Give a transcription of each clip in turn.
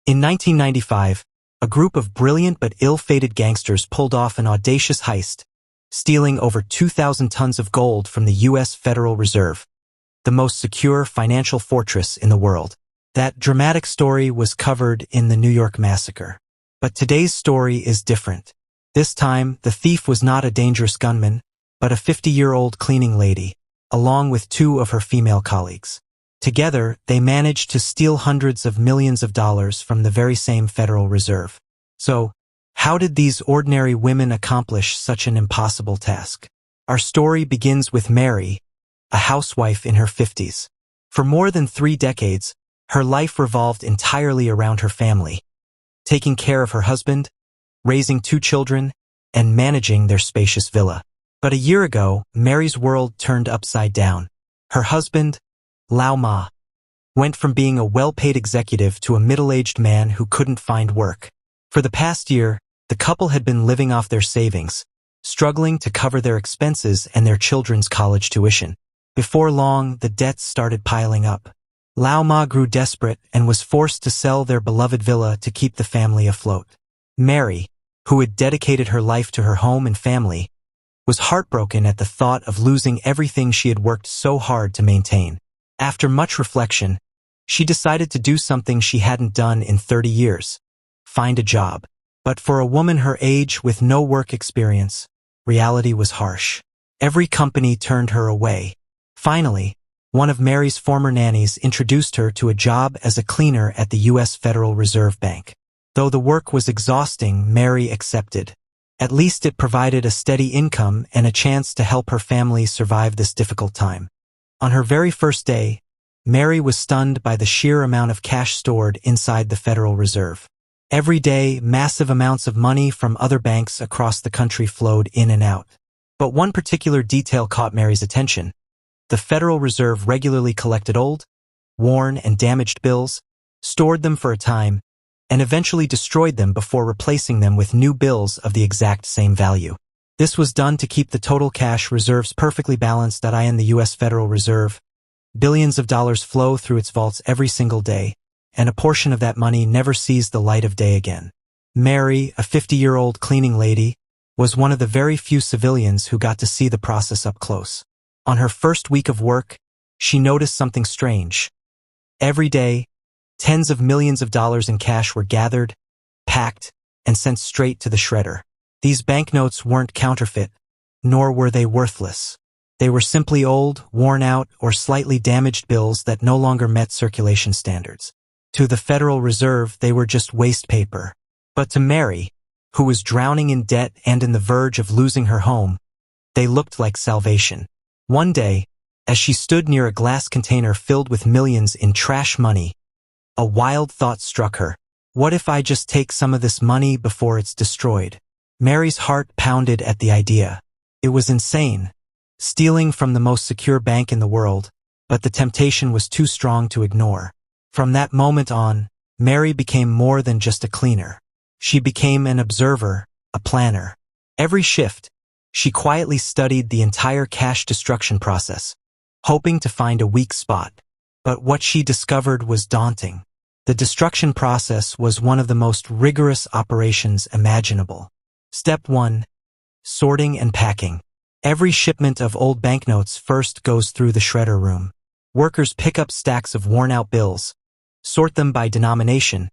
In 1995, a group of brilliant but ill-fated gangsters pulled off an audacious heist, stealing over 2,000 tons of gold from the U.S. Federal Reserve, the most secure financial fortress in the world. That dramatic story was covered in the New York Massacre. But today's story is different. This time, the thief was not a dangerous gunman, but a 50-year-old cleaning lady, along with 2 of her female colleagues. Together, they managed to steal hundreds of millions of dollars from the very same Federal Reserve. So, how did these ordinary women accomplish such an impossible task? Our story begins with Mary, a housewife in her 50s. For more than 3 decades, her life revolved entirely around her family, taking care of her husband, raising 2 children, and managing their spacious villa. But a year ago, Mary's world turned upside down. Her husband, Lao Ma, went from being a well-paid executive to a middle-aged man who couldn't find work. For the past year, the couple had been living off their savings, struggling to cover their expenses and their children's college tuition. Before long, the debts started piling up. Lao Ma grew desperate and was forced to sell their beloved villa to keep the family afloat. Mary, who had dedicated her life to her home and family, was heartbroken at the thought of losing everything she had worked so hard to maintain. After much reflection, she decided to do something she hadn't done in 30 years, find a job. But for a woman her age with no work experience, reality was harsh. Every company turned her away. Finally, one of Mary's former nannies introduced her to a job as a cleaner at the U.S. Federal Reserve Bank. Though the work was exhausting, Mary accepted. At least it provided a steady income and a chance to help her family survive this difficult time. On her very first day, Mary was stunned by the sheer amount of cash stored inside the Federal Reserve. Every day, massive amounts of money from other banks across the country flowed in and out. But one particular detail caught Mary's attention. The Federal Reserve regularly collected old, worn, and damaged bills, stored them for a time, and eventually destroyed them before replacing them with new bills of the exact same value. This was done to keep the total cash reserves perfectly balanced. In the U.S. Federal Reserve, billions of dollars flow through its vaults every single day, and a portion of that money never sees the light of day again. Mary, a 50-year-old cleaning lady, was one of the very few civilians who got to see the process up close. On her first week of work, she noticed something strange. Every day, tens of millions of dollars in cash were gathered, packed, and sent straight to the shredder. These banknotes weren't counterfeit, nor were they worthless. They were simply old, worn out, or slightly damaged bills that no longer met circulation standards. To the Federal Reserve, they were just waste paper. But to Mary, who was drowning in debt and on the verge of losing her home, they looked like salvation. One day, as she stood near a glass container filled with millions in trash money, a wild thought struck her. What if I just take some of this money before it's destroyed? Mary's heart pounded at the idea. It was insane, stealing from the most secure bank in the world, but the temptation was too strong to ignore. From that moment on, Mary became more than just a cleaner. She became an observer, a planner. Every shift, she quietly studied the entire cash destruction process, hoping to find a weak spot. But what she discovered was daunting. The destruction process was one of the most rigorous operations imaginable. Step 1. Sorting and packing. Every shipment of old banknotes first goes through the shredder room. Workers pick up stacks of worn-out bills, sort them by denomination,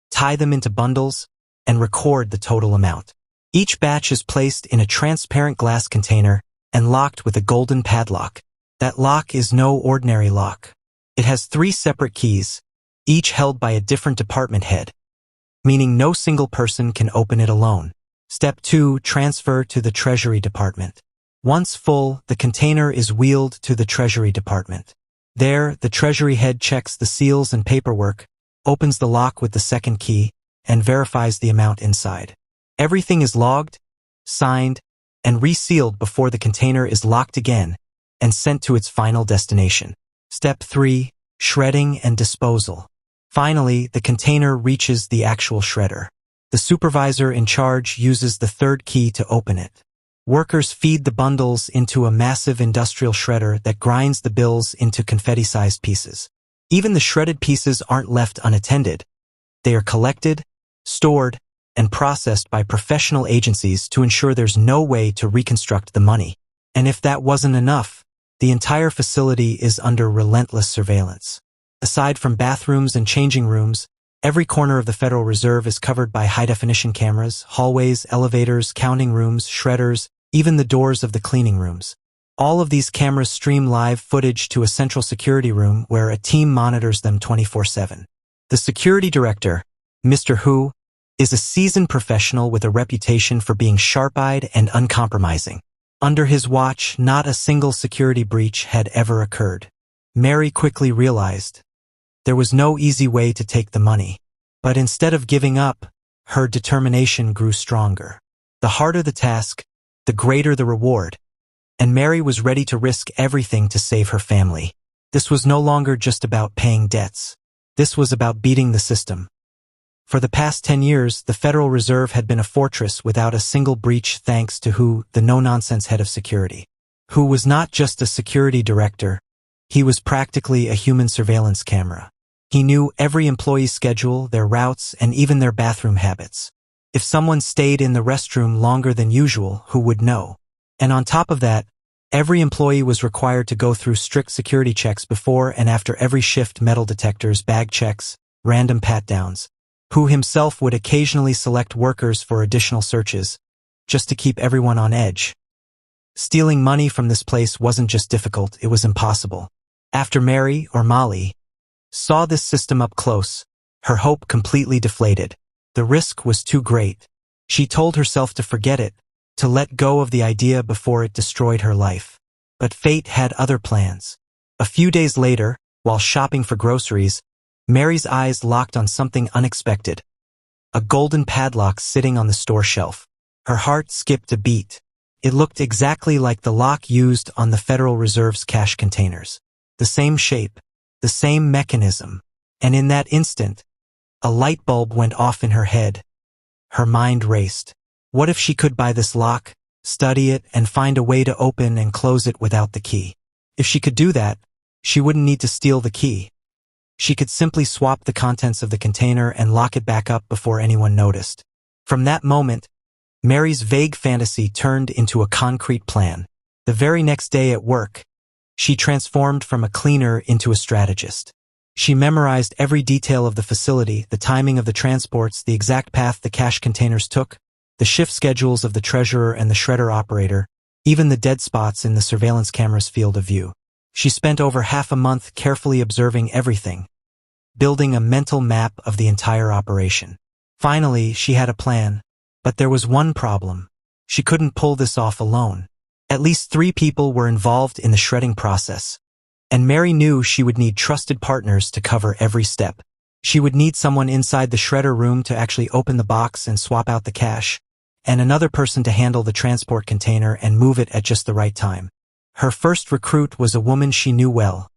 tie them into bundles, and record the total amount. Each batch is placed in a transparent glass container and locked with a golden padlock. That lock is no ordinary lock. It has 3 separate keys, each held by a different department head, meaning no single person can open it alone. Step 2. Transfer to the Treasury Department. Once full, the container is wheeled to the Treasury Department. There, the Treasury head checks the seals and paperwork, opens the lock with the second key, and verifies the amount inside. Everything is logged, signed, and resealed before the container is locked again and sent to its final destination. Step 3. Shredding and disposal. Finally, the container reaches the actual shredder. The supervisor in charge uses the third key to open it. Workers feed the bundles into a massive industrial shredder that grinds the bills into confetti-sized pieces. Even the shredded pieces aren't left unattended. They are collected, stored, and processed by professional agencies to ensure there's no way to reconstruct the money. And if that wasn't enough, the entire facility is under relentless surveillance. Aside from bathrooms and changing rooms, every corner of the Federal Reserve is covered by high-definition cameras, hallways, elevators, counting rooms, shredders, even the doors of the cleaning rooms. All of these cameras stream live footage to a central security room where a team monitors them 24/7. The security director, Mr. Hu, is a seasoned professional with a reputation for being sharp-eyed and uncompromising. Under his watch, not a single security breach had ever occurred. Mary quickly realized there was no easy way to take the money. But instead of giving up, her determination grew stronger. The harder the task, the greater the reward, and Mary was ready to risk everything to save her family. This was no longer just about paying debts. This was about beating the system. For the past 10 years, the Federal Reserve had been a fortress without a single breach thanks to Hu, the no-nonsense head of security. Hu was not just a security director, he was practically a human surveillance camera. He knew every employee's schedule, their routes, and even their bathroom habits. If someone stayed in the restroom longer than usual, Hu would know. And on top of that, every employee was required to go through strict security checks before and after every shift: metal detectors, bag checks, random pat-downs. Hu himself would occasionally select workers for additional searches, just to keep everyone on edge. Stealing money from this place wasn't just difficult, it was impossible. After Mary, or Molly, saw this system up close, her hope completely deflated. The risk was too great. She told herself to forget it, to let go of the idea before it destroyed her life. But fate had other plans. A few days later, while shopping for groceries, Mary's eyes locked on something unexpected. A golden padlock sitting on the store shelf. Her heart skipped a beat. It looked exactly like the lock used on the Federal Reserve's cash containers. The same shape, the same mechanism. And in that instant, a light bulb went off in her head. Her mind raced. What if she could buy this lock, study it, and find a way to open and close it without the key? If she could do that, she wouldn't need to steal the key. She could simply swap the contents of the container and lock it back up before anyone noticed. From that moment, Mary's vague fantasy turned into a concrete plan. The very next day at work, she transformed from a cleaner into a strategist. She memorized every detail of the facility, the timing of the transports, the exact path the cash containers took, the shift schedules of the treasurer and the shredder operator, even the dead spots in the surveillance camera's field of view. She spent over half a month carefully observing everything, building a mental map of the entire operation. Finally, she had a plan. But there was one problem. She couldn't pull this off alone. At least 3 people were involved in the shredding process. And Mary knew she would need trusted partners to cover every step. She would need someone inside the shredder room to actually open the box and swap out the cash, and another person to handle the transport container and move it at just the right time. Her first recruit was a woman she knew well,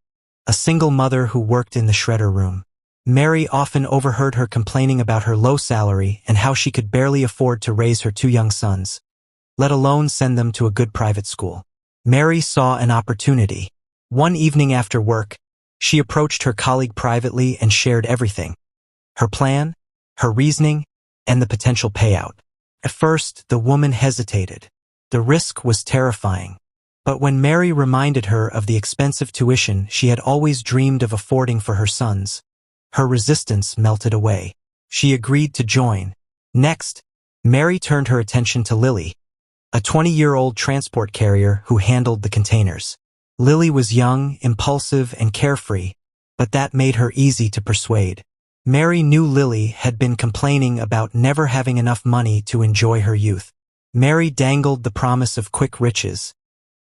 a single mother who worked in the shredder room. Mary often overheard her complaining about her low salary and how she could barely afford to raise her 2 young sons, let alone send them to a good private school. Mary saw an opportunity. One evening after work, she approached her colleague privately and shared everything: her plan, her reasoning, and the potential payout. At first, the woman hesitated. The risk was terrifying. But when Mary reminded her of the expensive tuition she had always dreamed of affording for her sons, her resistance melted away. She agreed to join. Next, Mary turned her attention to Lily, a 20-year-old transport carrier who handled the containers. Lily was young, impulsive, and carefree, but that made her easy to persuade. Mary knew Lily had been complaining about never having enough money to enjoy her youth. Mary dangled the promise of quick riches,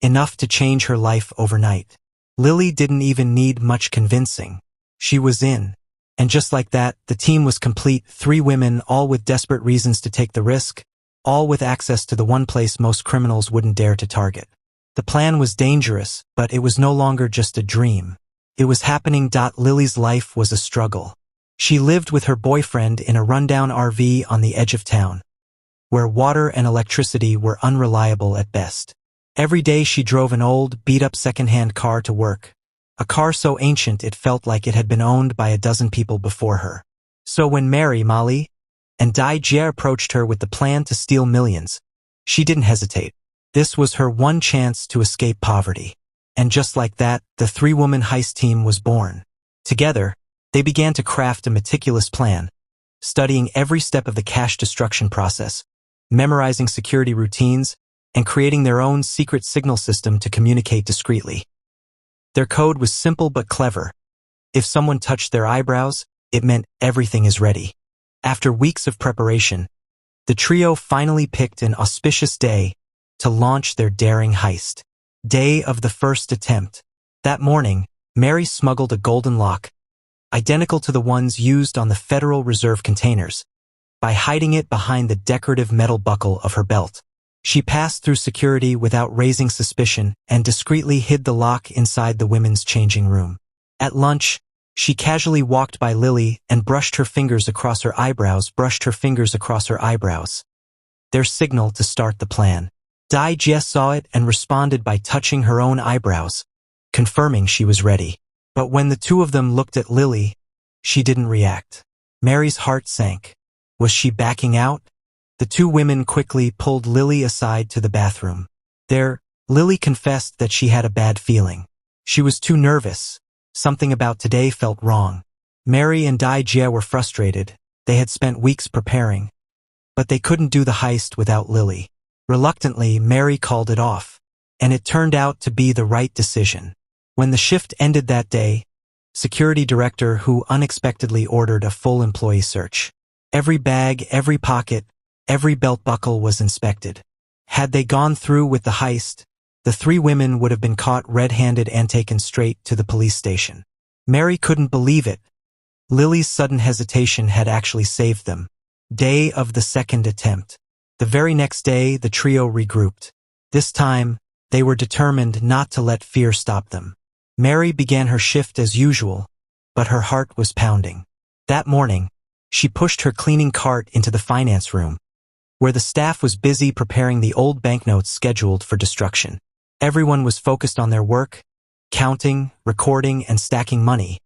enough to change her life overnight. Lily didn't even need much convincing. She was in. And just like that, the team was complete: 3 women, all with desperate reasons to take the risk, all with access to the one place most criminals wouldn't dare to target. The plan was dangerous, but it was no longer just a dream. It was happening. Lily's life was a struggle. She lived with her boyfriend in a rundown RV on the edge of town, where water and electricity were unreliable at best. Every day she drove an old, beat-up second-hand car to work, a car so ancient it felt like it had been owned by a dozen people before her. So when Mary, Molly, and Dai Jie approached her with the plan to steal millions, she didn't hesitate. This was her one chance to escape poverty. And just like that, the three-woman heist team was born. Together, they began to craft a meticulous plan, studying every step of the cash destruction process, memorizing security routines, and creating their own secret signal system to communicate discreetly. Their code was simple but clever. If someone touched their eyebrows, it meant everything is ready. After weeks of preparation, the trio finally picked an auspicious day to launch their daring heist. Day of the first attempt. That morning, Mary smuggled a golden lock, identical to the ones used on the Federal Reserve containers, by hiding it behind the decorative metal buckle of her belt. She passed through security without raising suspicion and discreetly hid the lock inside the women's changing room. At lunch, she casually walked by Lily and brushed her fingers across her eyebrows, their signal to start the plan. Dai Jie saw it and responded by touching her own eyebrows, confirming she was ready. But when the two of them looked at Lily, she didn't react. Mary's heart sank. Was she backing out? The two women quickly pulled Lily aside to the bathroom. There, Lily confessed that she had a bad feeling. She was too nervous. Something about today felt wrong. Mary and Dai Jie were frustrated. They had spent weeks preparing, but they couldn't do the heist without Lily. Reluctantly, Mary called it off, and it turned out to be the right decision. When the shift ended that day, security director who unexpectedly ordered a full employee search. Every bag, every pocket, every belt buckle was inspected. Had they gone through with the heist, the three women would have been caught red-handed and taken straight to the police station. Mary couldn't believe it. Lily's sudden hesitation had actually saved them. Day of the second attempt. The very next day, the trio regrouped. This time, they were determined not to let fear stop them. Mary began her shift as usual, but her heart was pounding. That morning, she pushed her cleaning cart into the finance room, where the staff was busy preparing the old banknotes scheduled for destruction. Everyone was focused on their work, counting, recording, and stacking money.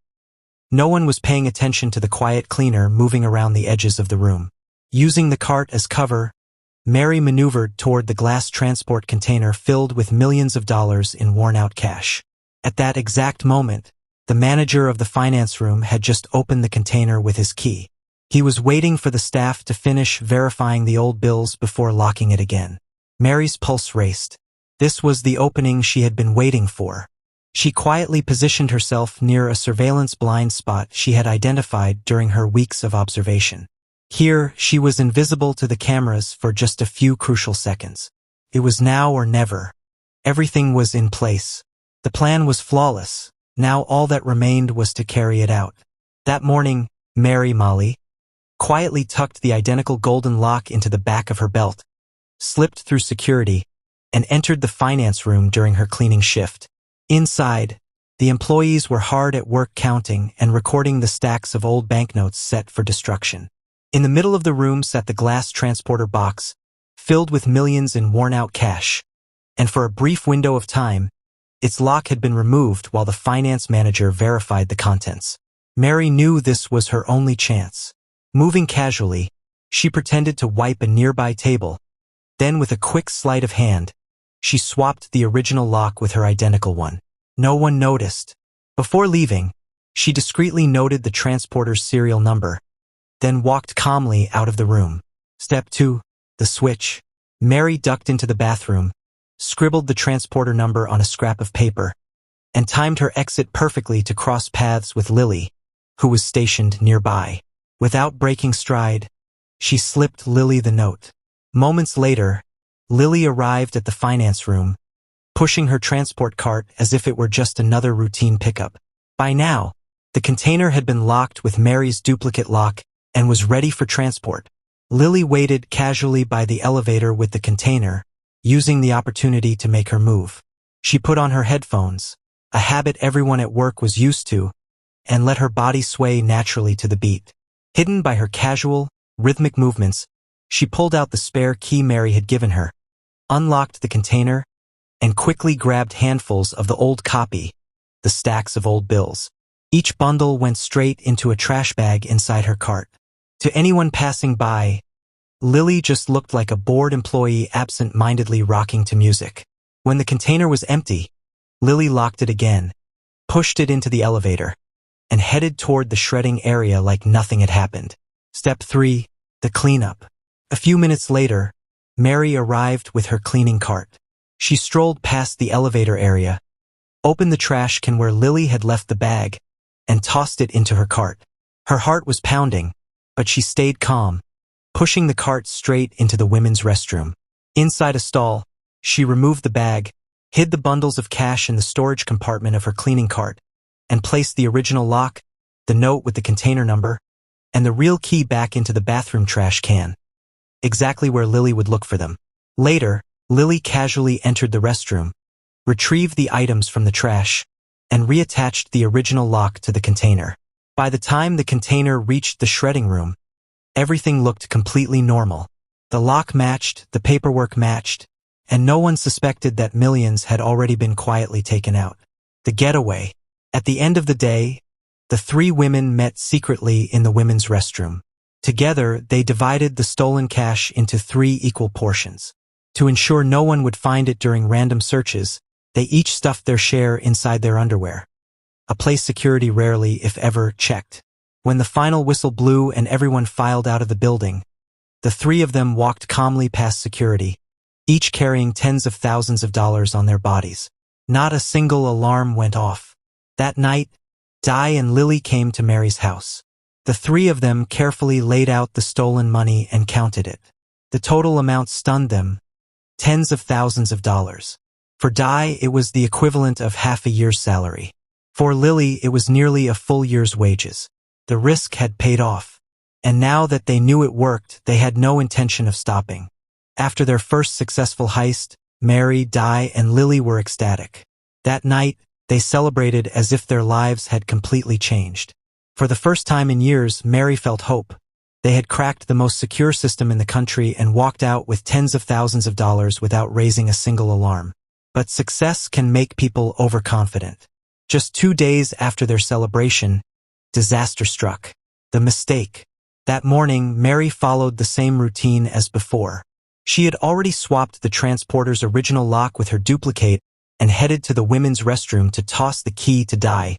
No one was paying attention to the quiet cleaner moving around the edges of the room. Using the cart as cover, Mary maneuvered toward the glass transport container filled with millions of dollars in worn-out cash. At that exact moment, the manager of the finance room had just opened the container with his key. He was waiting for the staff to finish verifying the old bills before locking it again. Mary's pulse raced. This was the opening she had been waiting for. She quietly positioned herself near a surveillance blind spot she had identified during her weeks of observation. Here, she was invisible to the cameras for just a few crucial seconds. It was now or never. Everything was in place. The plan was flawless. Now all that remained was to carry it out. That morning, Molly quietly tucked the identical golden lock into the back of her belt, slipped through security, and entered the finance room during her cleaning shift. Inside, the employees were hard at work counting and recording the stacks of old banknotes set for destruction. In the middle of the room sat the glass transporter box, filled with millions in worn-out cash, and for a brief window of time, its lock had been removed while the finance manager verified the contents. Mary knew this was her only chance. Moving casually, she pretended to wipe a nearby table. Then with a quick sleight of hand, she swapped the original lock with her identical one. No one noticed. Before leaving, she discreetly noted the transporter's serial number, then walked calmly out of the room. Step 2. The switch. Mary ducked into the bathroom, scribbled the transporter number on a scrap of paper, and timed her exit perfectly to cross paths with Lily, who was stationed nearby. Without breaking stride, she slipped Lily the note. Moments later, Lily arrived at the finance room, pushing her transport cart as if it were just another routine pickup. By now, the container had been locked with Mary's duplicate lock and was ready for transport. Lily waited casually by the elevator with the container, using the opportunity to make her move. She put on her headphones, a habit everyone at work was used to, and let her body sway naturally to the beat. Hidden by her casual, rhythmic movements, she pulled out the spare key Mary had given her, unlocked the container, and quickly grabbed handfuls of the old copy, the stacks of old bills. Each bundle went straight into a trash bag inside her cart. To anyone passing by, Lily just looked like a bored employee absent-mindedly rocking to music. When the container was empty, Lily locked it again, pushed it into the elevator, and headed toward the shredding area like nothing had happened. Step 3. The cleanup. A few minutes later, Mary arrived with her cleaning cart. She strolled past the elevator area, opened the trash can where Lily had left the bag, and tossed it into her cart. Her heart was pounding, but she stayed calm, pushing the cart straight into the women's restroom. Inside a stall, she removed the bag, hid the bundles of cash in the storage compartment of her cleaning cart, and placed the original lock, the note with the container number, and the real key back into the bathroom trash can, exactly where Lily would look for them. Later, Lily casually entered the restroom, retrieved the items from the trash, and reattached the original lock to the container. By the time the container reached the shredding room, everything looked completely normal. The lock matched, the paperwork matched, and no one suspected that millions had already been quietly taken out. The getaway. At the end of the day, the three women met secretly in the women's restroom. Together, they divided the stolen cash into 3 equal portions. To ensure no one would find it during random searches, they each stuffed their share inside their underwear, a place security rarely, if ever, checked. When the final whistle blew and everyone filed out of the building, the 3 of them walked calmly past security, each carrying tens of thousands of dollars on their bodies. Not a single alarm went off. That night, Di and Lily came to Mary's house. The 3 of them carefully laid out the stolen money and counted it. The total amount stunned them, tens of thousands of dollars. For Di, it was the equivalent of half a year's salary. For Lily, it was nearly a full year's wages. The risk had paid off, and now that they knew it worked, they had no intention of stopping. After their first successful heist, Mary, Di, and Lily were ecstatic. That night, they celebrated as if their lives had completely changed. For the first time in years, Mary felt hope. They had cracked the most secure system in the country and walked out with tens of thousands of dollars without raising a single alarm. But success can make people overconfident. Just 2 days after their celebration, disaster struck. The mistake. That morning, Mary followed the same routine as before. She had already swapped the transporter's original lock with her duplicate and headed to the women's restroom to toss the key to Di,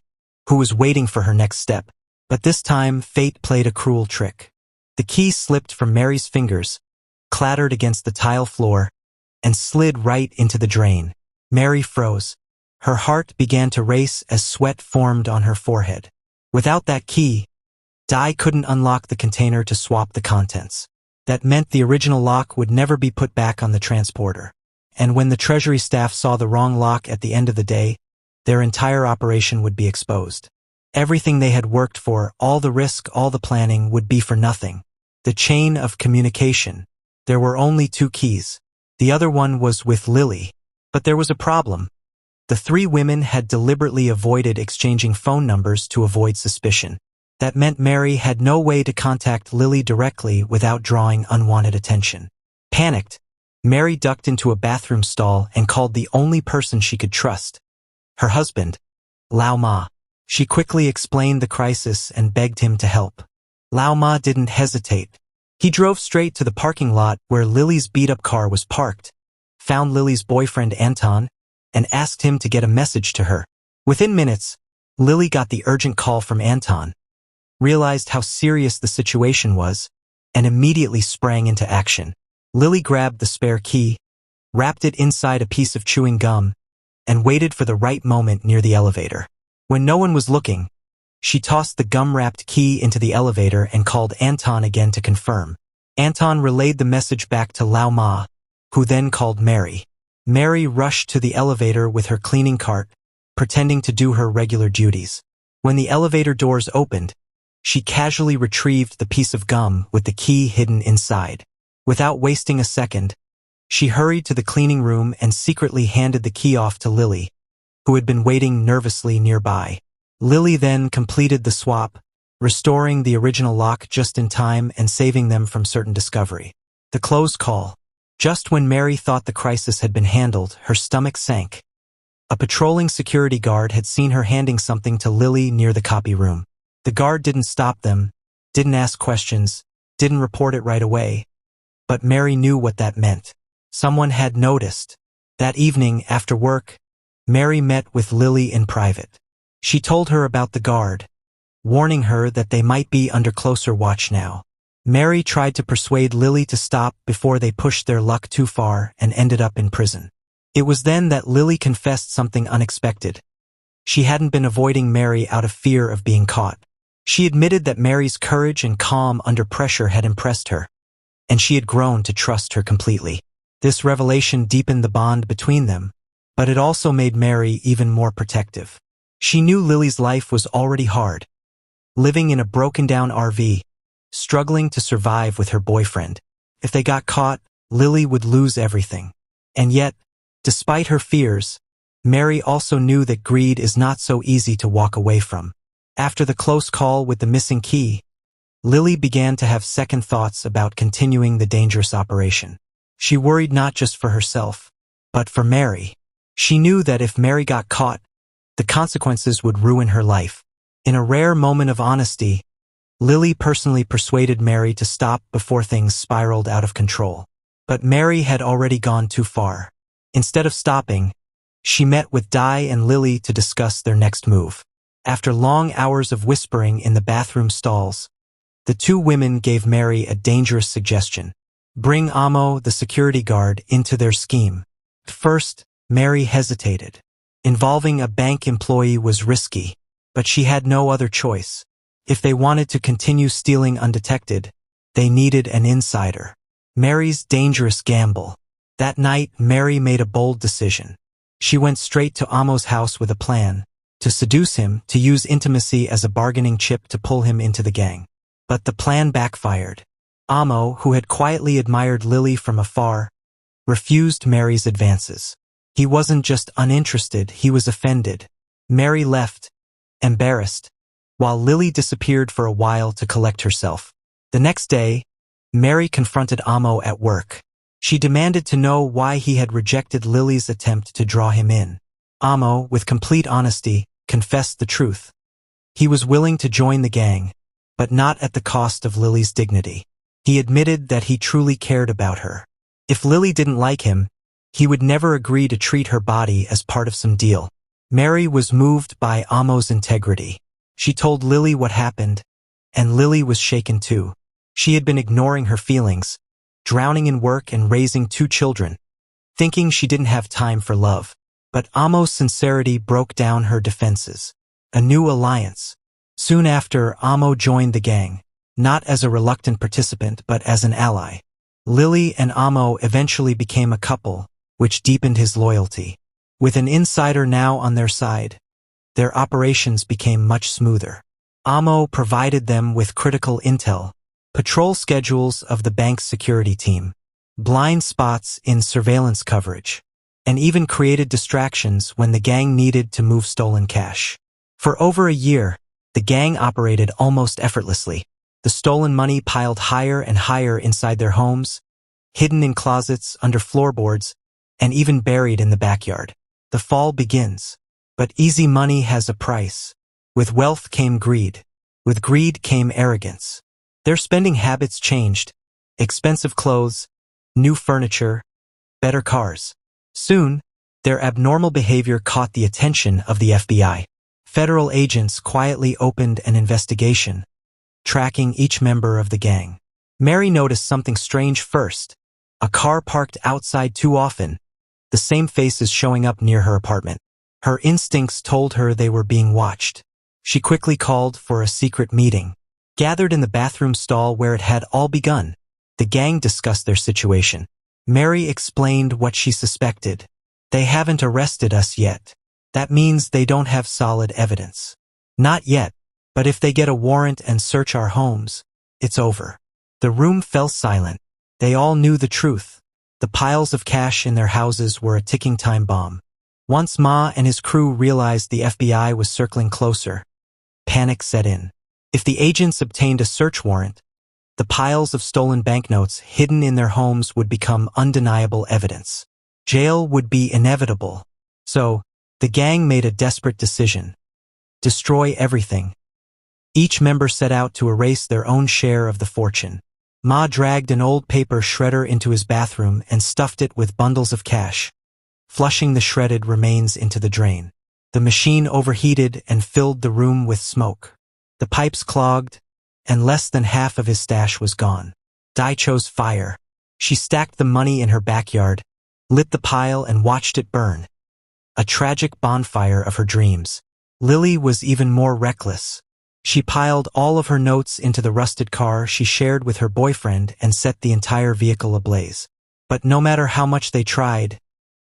who was waiting for her next step. But this time, fate played a cruel trick. The key slipped from Mary's fingers, clattered against the tile floor, and slid right into the drain. Mary froze. Her heart began to race as sweat formed on her forehead. Without that key, Di couldn't unlock the container to swap the contents. That meant the original lock would never be put back on the transporter. And when the Treasury staff saw the wrong lock at the end of the day, their entire operation would be exposed. Everything they had worked for, all the risk, all the planning, would be for nothing. The chain of communication. There were only 2 keys. The other one was with Lily. But there was a problem. The 3 women had deliberately avoided exchanging phone numbers to avoid suspicion. That meant Mary had no way to contact Lily directly without drawing unwanted attention. Panicked, Mary ducked into a bathroom stall and called the only person she could trust, her husband, Lao Ma. She quickly explained the crisis and begged him to help. Lao Ma didn't hesitate. He drove straight to the parking lot where Lily's beat-up car was parked, found Lily's boyfriend Anton, and asked him to get a message to her. Within minutes, Lily got the urgent call from Anton, realized how serious the situation was, and immediately sprang into action. Lily grabbed the spare key, wrapped it inside a piece of chewing gum, and waited for the right moment near the elevator. When no one was looking, she tossed the gum-wrapped key into the elevator and called Anton again to confirm. Anton relayed the message back to Lao Ma, who then called Mary. Mary rushed to the elevator with her cleaning cart, pretending to do her regular duties. When the elevator doors opened, she casually retrieved the piece of gum with the key hidden inside. Without wasting a second, she hurried to the cleaning room and secretly handed the key off to Lily, who had been waiting nervously nearby. Lily then completed the swap, restoring the original lock just in time and saving them from certain discovery. The close call. Just when Mary thought the crisis had been handled, her stomach sank. A patrolling security guard had seen her handing something to Lily near the copy room. The guard didn't stop them, didn't ask questions, didn't report it right away. But Mary knew what that meant. Someone had noticed. That evening, after work, Mary met with Lily in private. She told her about the guard, warning her that they might be under closer watch now. Mary tried to persuade Lily to stop before they pushed their luck too far and ended up in prison. It was then that Lily confessed something unexpected. She hadn't been avoiding Mary out of fear of being caught. She admitted that Mary's courage and calm under pressure had impressed her, and she had grown to trust her completely. This revelation deepened the bond between them, but it also made Mary even more protective. She knew Lily's life was already hard, living in a broken-down RV, struggling to survive with her boyfriend. If they got caught, Lily would lose everything. And yet, despite her fears, Mary also knew that greed is not so easy to walk away from. After the close call with the missing key, Lily began to have second thoughts about continuing the dangerous operation. She worried not just for herself, but for Mary. She knew that if Mary got caught, the consequences would ruin her life. In a rare moment of honesty, Lily personally persuaded Mary to stop before things spiraled out of control. But Mary had already gone too far. Instead of stopping, she met with Di and Lily to discuss their next move. After long hours of whispering in the bathroom stalls, the two women gave Mary a dangerous suggestion. Bring Amo, the security guard, into their scheme. At first, Mary hesitated. Involving a bank employee was risky, but she had no other choice. If they wanted to continue stealing undetected, they needed an insider. Mary's dangerous gamble. That night, Mary made a bold decision. She went straight to Amo's house with a plan, to seduce him, to use intimacy as a bargaining chip to pull him into the gang. But the plan backfired. Amo, who had quietly admired Lily from afar, refused Mary's advances. He wasn't just uninterested, he was offended. Mary left, embarrassed, while Lily disappeared for a while to collect herself. The next day, Mary confronted Amo at work. She demanded to know why he had rejected Lily's attempt to draw him in. Amo, with complete honesty, confessed the truth. He was willing to join the gang, but not at the cost of Lily's dignity. He admitted that he truly cared about her. If Lily didn't like him, he would never agree to treat her body as part of some deal. Mary was moved by Amo's integrity. She told Lily what happened, and Lily was shaken too. She had been ignoring her feelings, drowning in work and raising two children, thinking she didn't have time for love. But Amo's sincerity broke down her defenses. A new alliance. Soon after, Amo joined the gang, not as a reluctant participant but as an ally. Lily and Amo eventually became a couple, which deepened his loyalty. With an insider now on their side, their operations became much smoother. Amo provided them with critical intel, patrol schedules of the bank's security team, blind spots in surveillance coverage, and even created distractions when the gang needed to move stolen cash. For over a year, the gang operated almost effortlessly. The stolen money piled higher and higher inside their homes, hidden in closets, under floorboards, and even buried in the backyard. The fall begins. But easy money has a price. With wealth came greed. With greed came arrogance. Their spending habits changed. Expensive clothes, new furniture, better cars. Soon, their abnormal behavior caught the attention of the FBI. Federal agents quietly opened an investigation, tracking each member of the gang. Mary noticed something strange first. A car parked outside too often, the same faces showing up near her apartment. Her instincts told her they were being watched. She quickly called for a secret meeting. Gathered in the bathroom stall where it had all begun, the gang discussed their situation. Mary explained what she suspected. They haven't arrested us yet. That means they don't have solid evidence. Not yet, but if they get a warrant and search our homes, it's over. The room fell silent. They all knew the truth. The piles of cash in their houses were a ticking time bomb. Once Ma and his crew realized the FBI was circling closer, panic set in. If the agents obtained a search warrant, the piles of stolen banknotes hidden in their homes would become undeniable evidence. Jail would be inevitable. So, The gang made a desperate decision. Destroy everything. Each member set out to erase their own share of the fortune. Ma dragged an old paper shredder into his bathroom and stuffed it with bundles of cash, flushing the shredded remains into the drain. The machine overheated and filled the room with smoke. The pipes clogged, and less than half of his stash was gone. Dai chose fire. She stacked the money in her backyard, lit the pile and watched it burn. A tragic bonfire of her dreams. Lily was even more reckless. She piled all of her notes into the rusted car she shared with her boyfriend and set the entire vehicle ablaze. But no matter how much they tried,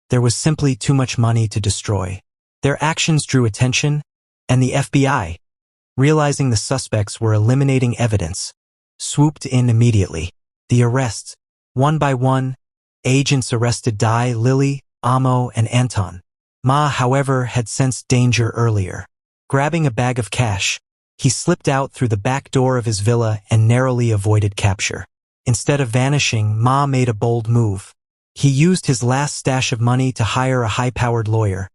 there was simply too much money to destroy. Their actions drew attention, and the FBI, realizing the suspects were eliminating evidence, swooped in immediately. The arrests, one by one, agents arrested Dai, Lily, Amo, and Anton. Ma, however, had sensed danger earlier. Grabbing a bag of cash, he slipped out through the back door of his villa and narrowly avoided capture. Instead of vanishing, Ma made a bold move. He used his last stash of money to hire a high-powered lawyer,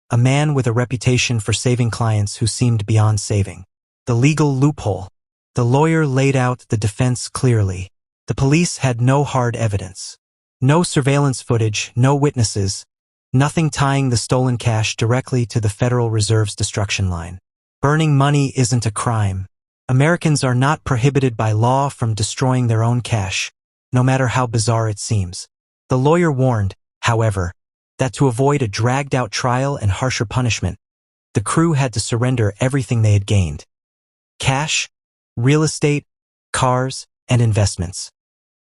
a man with a reputation for saving clients who seemed beyond saving. The legal loophole. The lawyer laid out the defense clearly. The police had no hard evidence. No surveillance footage, no witnesses, nothing tying the stolen cash directly to the Federal Reserve's destruction line. Burning money isn't a crime. Americans are not prohibited by law from destroying their own cash, no matter how bizarre it seems. The lawyer warned, however, that to avoid a dragged-out trial and harsher punishment, the crew had to surrender everything they had gained. Cash, real estate, cars, and investments.